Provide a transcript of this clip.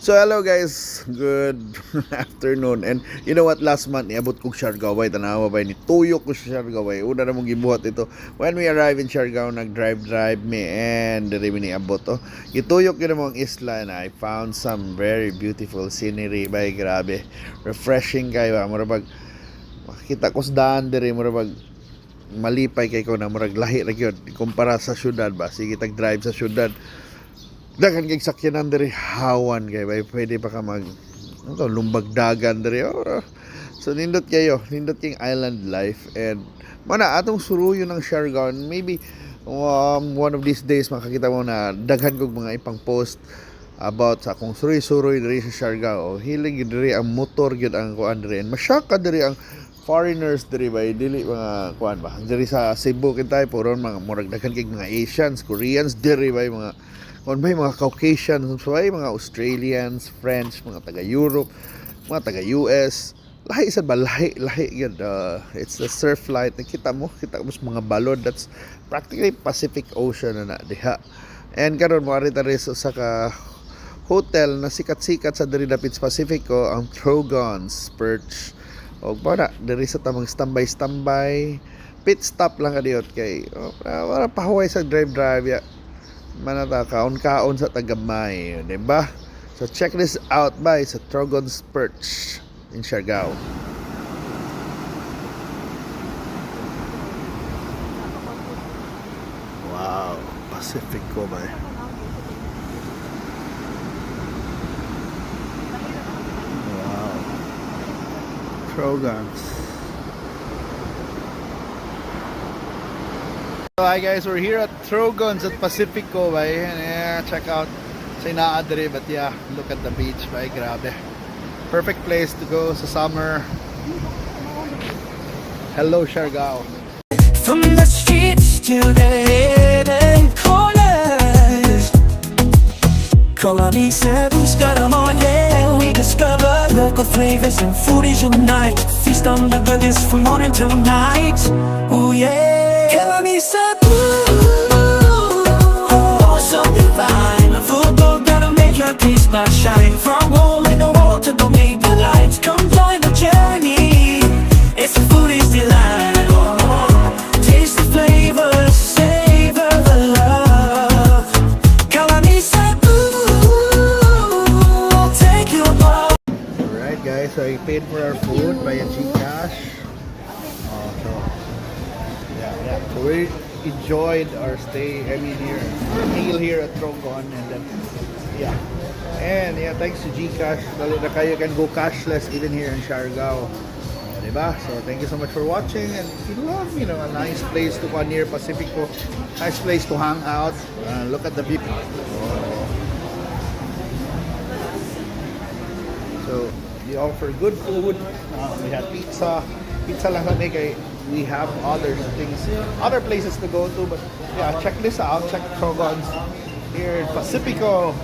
So hello guys, good afternoon. And you know what, last month niabot kong Siargao bay, tanawa bay ni tuyok ko sa Siargao bay. Una na mong gibuhat ito. When we arrive in Siargao, nag-drive me and diri mi niabot to. Gituyok yun ang isla and I found some very beautiful scenery bay, grabe. Refreshing kayo ba, murabag makita ko sa daan diri, murabag malipay kay ko na murag lahi ra gyud kumpara sa syudad ba. Sige tag drive sa syudad. Dagan kay sakyanan diri hawan kay bay pwede pa ka mag lumbag dagan diri so nindot king island life and mana atong suruyo ng Siargao. Maybe one of these days makakita mo na daghan kog mga ipang post about sa akong suroy diri sa Siargao. Hilig diri ang motor gyud ang kuan diri and masyaka diri ang foreigners diri bay, dili mga kuan ba diri sa Cebu kitay puron mga murag daghan kay mga Asians, Koreans diri bay, mga kon bay mga Caucasians, so ay mga Australians, French, mga taga Europe, mga taga US, lahi sad ba, lahi gyud. It's the surf light, kita mo mga balod. That's practically Pacific Ocean na diha. And karon mo ari tari sa ka hotel na sikat-sikat sa diri dapit sa Pacifico, ang Trogon's Perch. Og para diri sa tamang standby pit stop lang kadiyot kay para pahuway sa drive ya manata kaon sa tagamay, di ba? So check this out by sa Trogon's Perch in Siargao. Wow, Pacifico ba? Wow, Trogon's. So hi guys, we're here at Trogon's at Pacifico bay. Yeah, check out sa inaa diri, but yeah, look at the beach bay, grabe. Perfect place to go sa summer. Hello Siargao. From the streets to the hidden corners, Colony 7's got them all, yeah. We discover local flavors and foodies unite. Feast on the goodness from morning till night. Oh yeah. Colony 7, oh so divine. A football that'll make your taste not shine. From hole in the wall to the maple lights, come join the journey. It's a foodie's delight. Taste the flavors, savor the love. Colony 7, I'll take you above. Alright guys, so I paid for our food by a GCash. So we enjoyed our stay, meal here at Trogon, and then thanks to GCash, lalo na kayo can go cashless even here in Siargao, diba? So thank you so much for watching, and if you love, a nice place to go near Pacifico, nice place to hang out, look at the view. So we offer good food. We have pizza lang kami kay we have other places to go to, but yeah, check this out. Check Trogon's here in Pacifico.